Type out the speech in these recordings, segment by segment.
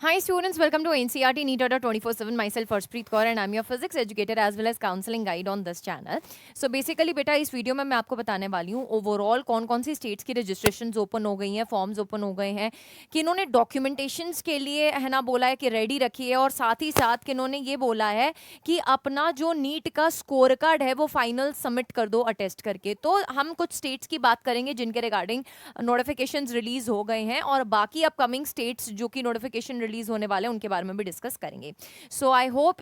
Hi students, welcome to NCERT NEET Order 24/7. Myself Harshpreet Kaur and I'm your physics educator as well as counseling guide on this channel. So basically बेटा इस video में मैं आपको बताने वाली हूँ overall कौन कौन सी स्टेट्स की रजिस्ट्रेशंस ओपन हो गई हैं, फॉर्म्स ओपन हो गए हैं, किन्होंने डॉक्यूमेंटेशंस के लिए है ना बोला है कि रेडी रखिए, और साथ ही साथ किन्होंने ये बोला है कि अपना जो नीट का स्कोर कार्ड है वो फाइनल सबमिट कर दो अटेस्ट करके। तो हम कुछ स्टेट्स की बात करेंगे जिनके रिगार्डिंग नोटिफिकेशंस रिलीज हो गए हैं, और बाकी अपकमिंग स्टेट्स जो कि नोटिफिकेशन रिलीज होने वाले हैं उनके बारे में भी डिस्कस करेंगे। So I hope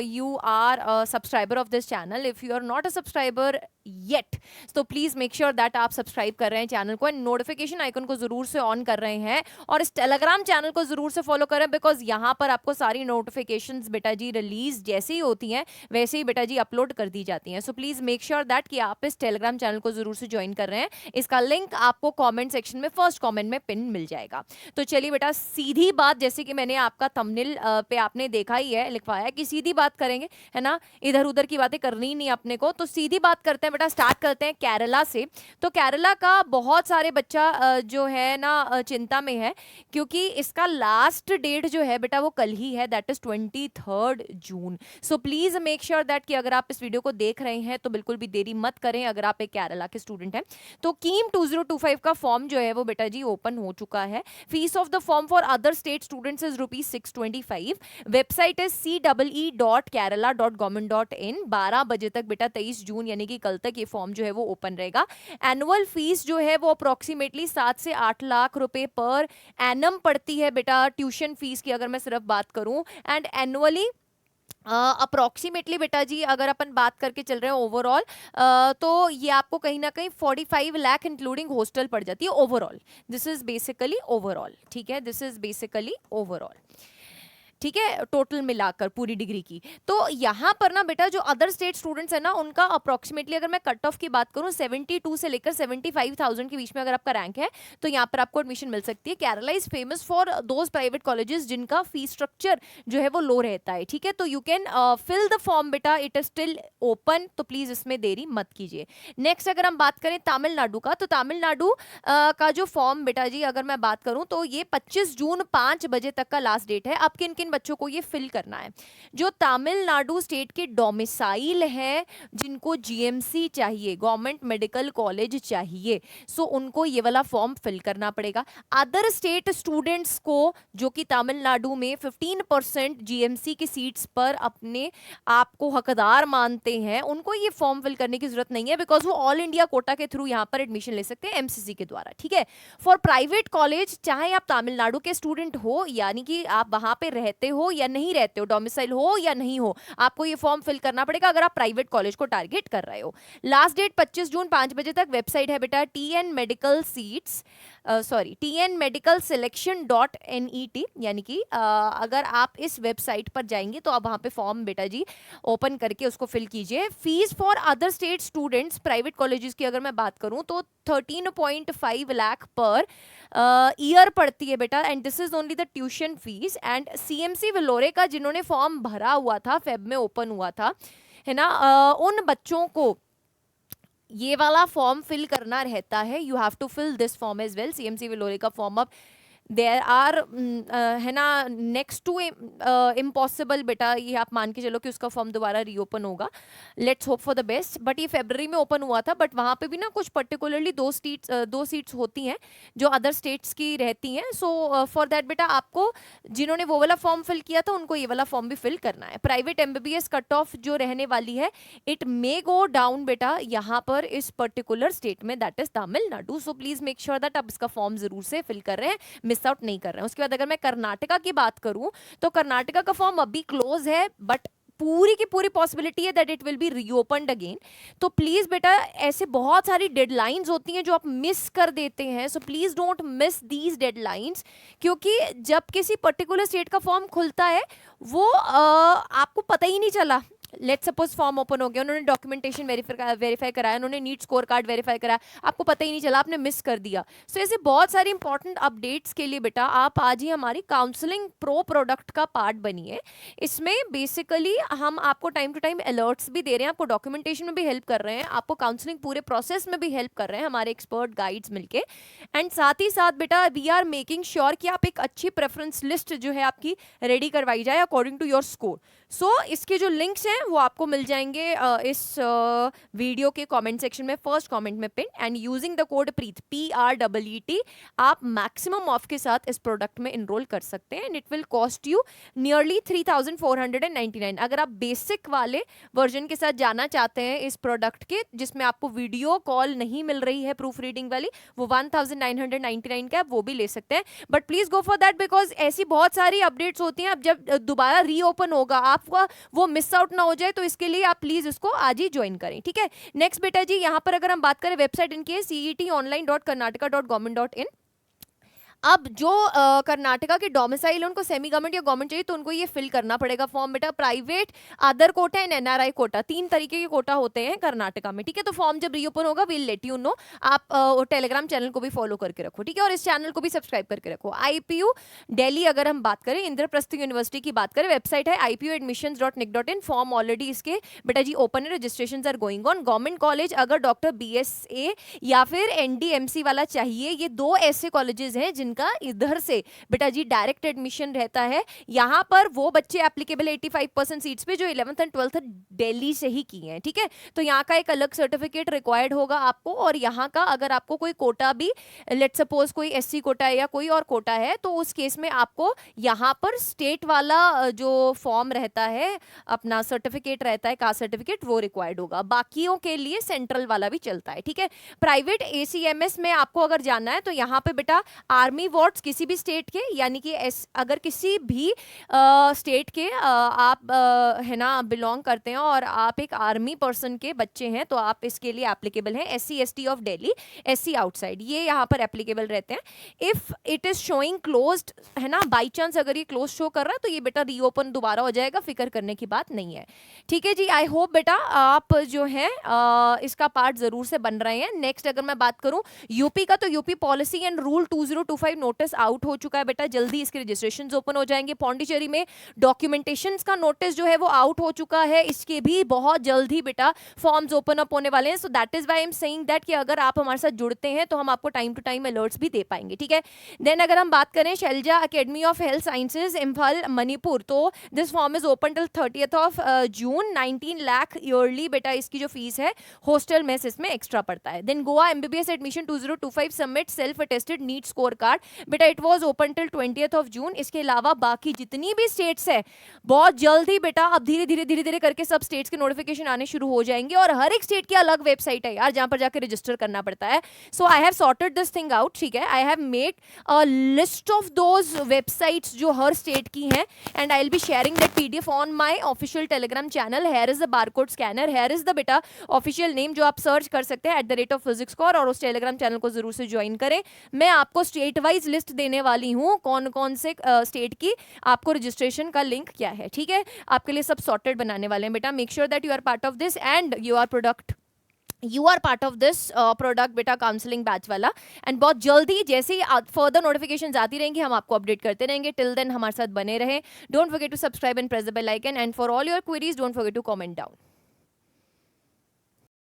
you are subscriber of this channel. If you are not a subscriber yet तो प्लीज मेक श्योर दैट आप सब्सक्राइब कर रहे हैं चैनल को एंड नोटिफिकेशन आइकन को जरूर से ऑन कर रहे हैं, और इस टेलीग्राम चैनल को जरूर से फॉलो करें बिकॉज यहाँ पर आपको सारी नोटिफिकेशंस बेटा जी रिलीज जैसे ही होती हैं वैसे ही बेटा जी अपलोड कर दी जाती हैं। So please make sure that कि आप इस टेलीग्राम चैनल को जरूर से ज्वाइन कर रहे हैं। इसका लिंक आपको कमेंट सेक्शन में फर्स्ट कमेंट में पिन मिल जाएगा। तो चलिए बेटा सीधी बात, जैसे कि मैंने आपका थंबनेल पे आपने देखा ही है, लिखवाया है कि सीधी बात करेंगे, है ना, इधर उधर की बातें करनी ही नहीं अपने को। तो सीधी बात करते हैं बेटा, स्टार्ट करते हैं केरला से। तो केरला का बहुत सारे बच्चा जो है ना चिंता में है क्योंकि इसका लास्ट डेट जो है बेटा वो कल ही है, that is 23 June. So please make sure that कि अगर आप इस वीडियो को देख रहे हैं तो बिल्कुल भी देरी मत करें अगर आप एक केरला के स्टूडेंट हैं। तो कीम 2025 का फॉर्म जो है वो बेटा जी ओपन हो चुका है। Fees of the form for other state students is ₹625। Website is cee.kerala.government.in। 12 बजे तक बेटा 23 जून यानी कि कल तक ये फॉर्म जो है वो ओपन रहेगा। एनुअल फीस जो है वो अप्रोक्सीमेटली 7 से 8 लाख रुपए पर एनम पड़ती है बेटा ट्यूशन फीस की, अगर मैं सिर्फ बात करूं। एंड एनुअली अप्रोक्सीमेटली बेटा जी अगर अपन बात करके चल रहे हैं ओवरऑल तो ये आपको कहीं ना कहीं 45 लाख इंक्लूडिंग हॉस्टल पड़ जाती है overall. This is basically overall, ठीक है, दिस इज बेसिकली ओवरऑल, ठीक है, टोटल मिलाकर पूरी डिग्री की। तो यहाँ पर ना बेटा जो अदर स्टेट स्टूडेंट्स है ना उनका अप्रोक्सीमेटली अगर मैं कट ऑफ की बात करूँ 72 से लेकर 75,000 के बीच में अगर आपका रैंक है तो यहाँ पर आपको एडमिशन मिल सकती है। Kerala is famous for those private colleges जिनका फीस स्ट्रक्चर जो है वो लो रहता है, ठीक है। तो you can fill the form बेटा, इट इज स्टिल ओपन, तो प्लीज इसमें देरी मत कीजिए। नेक्स्ट अगर हम बात करें तमिलनाडु का, तो तमिलनाडु का जो फॉर्म बेटा जी अगर मैं बात करूं तो ये 25 जून 5 बजे तक का लास्ट डेट है। अब किन किन बच्चों को ये फिल करना है? जो तमिलनाडु स्टेट के डोमिसाइल हैं, जिनको जीएमसी चाहिए, गवर्नमेंट मेडिकल कॉलेज चाहिए, सो उनको ये वाला फॉर्म फिल करना पड़ेगा। अदर स्टेट स्टूडेंट्स को जो कि तमिलनाडु में 15% जीएमसी की सीट्स पर अपने आप को हकदार मानते हैं, उनको ये फॉर्म फिल करने की जरूरत नहीं है बिकॉज वो ऑल इंडिया कोटा के थ्रू यहाँ पर एडमिशन ले सकते हैं एमसीसी के द्वारा, ठीक है। फॉर प्राइवेट कॉलेज, चाहे आप तमिलनाडु के स्टूडेंट हो यानी कि आप वहां पे रहते हो या नहीं रहते हो, डोमिसाइल हो या नहीं हो, आपको ये फॉर्म फिल करना पड़ेगा अगर आप प्राइवेट कॉलेज को टारगेट कर रहे हो। लास्ट डेट 25 जून 5 बजे तक। वेबसाइट है बेटा TN medical seats, sorry tnmedicalselection.net, यानी कि अगर आप इस वेबसाइट पर जाएंगे तो आप वहां पे फॉर्म बेटा जी ओपन करके उसको फिल कीजिए। Fees for other state students private colleges की अगर मैं बात करूं तो 13.5 लाख पर ईयर पड़ती है बेटा, and this is only the tuition fees. And CMC Vellore का जिन्होंने फॉर्म भरा हुआ था, फेब में ओपन हुआ था, है ना, उन बच्चों को ये वाला फॉर्म फिल करना रहता है। You have to fill this form as well. CMC Vellore का फॉर्म अब देर आर है ना नेक्स्ट टू इम्पॉसिबल बेटा, ये आप मान के चलो कि उसका फॉर्म दोबारा रीओपन होगा। Let's hope for the best. But ये फरवरी में ओपन हुआ था, बट वहाँ पे भी ना कुछ पर्टिकुलरली दो सीट्स होती हैं जो अदर स्टेट्स की रहती हैं। सो फॉर दैट बेटा आपको जिन्होंने वो वाला फॉर्म फिल किया था उनको ये वाला फॉर्म भी फिल करना है। प्राइवेट एमबीबीएस कट ऑफ जो रहने वाली है इट मे गो डाउन बेटा यहाँ पर इस पर्टिकुलर स्टेट में, that is Tamil Nadu. So please make sure that आप इसका फॉर्म जरूर से फिल कर रहे हैं, मिस आउट नहीं कर रहे हैं। उसके बाद अगर मैं कर्नाटका की बात करूं तो कर्नाटका का फॉर्म अभी क्लोज है, बट पूरी की पूरी पॉसिबिलिटी है that it will be reopened again. तो प्लीज बेटा ऐसे बहुत सारी डेडलाइंस होती हैं जो आप मिस कर देते हैं, so please don't miss these deadlines, क्योंकि जब किसी पर्टिकुलर स्टेट का फॉर्म खुलता है वो आपको पता ही नहीं चला लेट्स सपोज फॉर्म ओपन हो गया, उन्होंने डॉक्यूमेंटेशन वेरीफाई कराया, उन्होंने नीट स्कोर कार्ड वेरीफाई कराया, आपको पता ही नहीं चला, आपने मिस कर दिया। सो ऐसे बहुत सारी इंपॉर्टेंट अपडेट्स के लिए बेटा आप आज ही हमारी काउंसलिंग प्रो प्रोडक्ट का पार्ट बनिए। इसमें बेसिकली हम आपको टाइम टू टाइम अलर्ट्स भी दे रहे हैं, आपको डॉक्यूमेंटेशन में भी हेल्प कर रहे हैं, आपको काउंसलिंग पूरे प्रोसेस में भी हेल्प कर रहे हैं हमारे एक्सपर्ट गाइड्स मिलके। एंड साथ ही साथ बेटा वी आर मेकिंग श्योर कि आप एक अच्छी प्रेफरेंस लिस्ट जो है आपकी रेडी करवाई जाए अकॉर्डिंग टू योर स्कोर। सो इसके जो लिंक्स हैं वो आपको मिल जाएंगे इस वीडियो के कमेंट सेक्शन में, फर्स्ट कमेंट में pin. And using the code Preet PREET आप मैक्सिमम ऑफ के साथ इस प्रोडक्ट में इनरोल कर सकते हैं and it will cost you nearly 3499। अगर आप बेसिक वाले वर्जन के साथ जाना चाहते हैं इस प्रोडक्ट के, जिसमें आपको वीडियो कॉल नहीं मिल रही है प्रूफ रीडिंग वाली, वो 1999 का, आप वो भी ले सकते हैं। But please go for that because ऐसी बहुत सारी अपडेट्स होती हैं, अब जब दोबारा रीओपन होगा आपका वो मिस आउट ना हो जाए, तो इसके लिए आप प्लीज इसको आज ही ज्वाइन करें, ठीक है। नेक्स्ट बेटा जी, यहाँ पर अगर हम बात करें वेबसाइट इनकी है cetonline.karnataka.government.in। अब जो कर्नाटका के डोमिसाइल है, उनको सेमी गवर्नमेंट या गवर्नमेंट चाहिए, तो उनको ये फिल करना पड़ेगा फॉर्म बेटा। Private, other quota and NRI quota, 3 तरीके के कोटा होते हैं कर्नाटका में, ठीक है। तो फॉर्म जब रीओपन होगा विल लेट यू नो। आप टेलीग्राम चैनल को भी फॉलो करके रखो, ठीक है, और इस चैनल को भी सब्सक्राइब करके रखो। आईपीयू दिल्ली अगर हम बात करें, इंद्रप्रस्थ यूनिवर्सिटी की बात करें, वेबसाइट है ipuadmissions.nic.in। फॉर्म ऑलरेडी इसके बेटा जी ओपन है, registration are going on. Government college अगर डॉक्टर BSA या फिर NDMC वाला चाहिए, ये 2 ऐसे कॉलेजेस हैं जिनका इधर से बेटा जी डायरेक्ट एडमिशन रहता है। यहाँ पर वो बच्चे एप्लीकेबल 85% सीट्स पे जो 11th एंड 12th दिल्ली से ही की हैं, ठीक है। तो यहाँ का एक अलग सर्टिफिकेट रिक्वायर्ड होगा आपको, और यहाँ का अगर आपको कोई कोटा भी, लेट सपोज कोई SC कोटा है या कोई और कोटा है, तो उस केस में आपको यहाँ पर स्टेट वाला जो फॉर्म रहता है, अपना सर्टिफिकेट रहता है, कास्ट सर्टिफिकेट, वो रिक्वायर्ड होगा। बाकियों के लिए सेंट्रल वाला भी चलता है, ठीक है। प्राइवेट ACMS में आपको अगर जाना है तो यहाँ पे बेटा आर्मी वार्ड किसी भी स्टेट के, यानी कि अगर किसी भी स्टेट के आप है ना बिलोंग करते हैं और आप एक आर्मी पर्सन के बच्चे हैं, तो आप इसके लिए एप्लीकेबल हैं। SC ST of Delhi, SC outside, ये यहाँ पर एप्लीकेबल रहते हैं। If it is showing closed, है ना, बाई चांस अगर ये क्लोज शो कर रहा है तो ये बेटा रीओपन दोबारा हो जाएगा, फिक्र करने की बात नहीं है, ठीक है जी। आई होप बेटा आप जो है इसका पार्ट जरूर से बन रहे हैं। नेक्स्ट अगर मैं बात करूं यूपी का, तो UP policy and rule 2025 notice out हो चुका है बेटा, जल्दी इसके रजिस्ट्रेशंस ओपन हो जाएंगे। पौंडीचेरी में डॉक्यूमेंटेशंस का नोटिस जो है वो आउट हो चुका है, इसके भी बहुत जल्दी बेटा फॉर्म्स ओपन अप होने वाले हैं। So that is why I am saying that कि अगर आप हमारे साथ जुड़ते हैं तो हम आपको टाइम टू टाइम अलर्ट्स भी दे पाएंगे, ठीक है। देन अगर हम बात करें Shailaja academy of health sciences Imphal Manipur, तो this form is open till 30th of June. 19 lakh yearly बेटा इसकी जो फीस है, हॉस्टल मेस इसमें एक्स्ट्रा पड़ता है। Then Goa MBBS admission 2025 submit self attested NEET score card, बेटा it was open till 20th of June. इसके अलावा बाकी जितनी भी स्टेट्स है, बहुत जल्दी बेटा अब धीरे धीरे करके सब स्टेट्स के नोटिफिकेशन आने शुरू हो जाएंगे, और हर एक स्टेट की अलग वेबसाइट है यार जहां पर जाकर रजिस्टर करना पड़ता है। So I have sorted this thing out, ठीक है। I have made a list of those websites जो हर स्टेट की हैं, and I will be sharing that PDF on my official Telegram channel. Here is the barcode scanner, here is the बेटा official name जो आप search कर सकते हैं @physicscore, और उस टेलीग्राम चैनल को जरूर से ज्वाइन करें। मैं आपको स्टेट वाइज लिस्ट देने वाली हूँ, कौन कौन से स्टेट की आपको रजिस्ट्रेशन का लिंक क्या है, ठीक है। आपके लिए सब सॉर्टेड बनाने वाले हैं बेटा। Make sure that you are part of this and you are part of this product बेटा काउंसलिंग बैच वाला। एंड बहुत जल्दी जैसे ही फर्दर नोटिफिकेशन आती रहेंगी हम आपको अपडेट करते रहेंगे। टिल देन हमारे साथ बने रहें। Don't forget to subscribe and press the bell icon, and for all your queries don't forget to comment down.